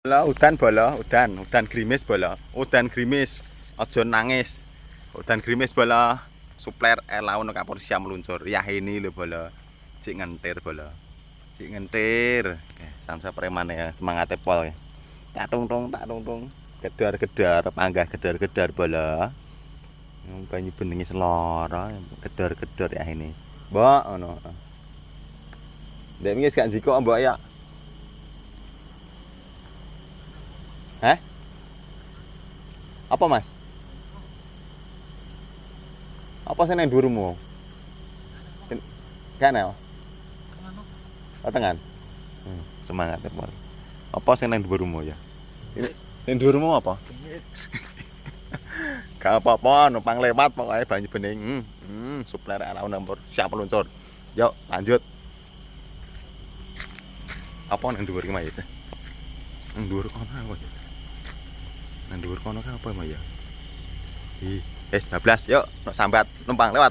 Udan gerimis bola. Udan gerimis. Aja nangis. Udan gerimis bola. Supler elaun kapur siam meluncur. Ya ini lho bola. Cik ngentir bola. Cik ngentir. Samsa preman ya semangatnya pol ya. Tak tung tung. Gedar panggah gedar bola. Banyu benengi seloro. Gedar ya ini. Mbok ngono. Ndek iki gak njikok mbok ya. Hah? Apa mas? Apa sih nang dhuwurmu? Kan ya? Tangan. Semangat ya, Pol. Apa sih nang dhuwurmu ya? Ini nang dhuwurmu apa? Gak apa-apa, numpang lewat pokoknya banyu bening. Supler alaun nomor siap meluncur. Yuk, lanjut. Apa nang dhuwur ki Mas? Nang dhuwur kono apa ya? Nang dhuwur kono apa Mas ya? Ih, bablas, yuk, sambat numpang lewat.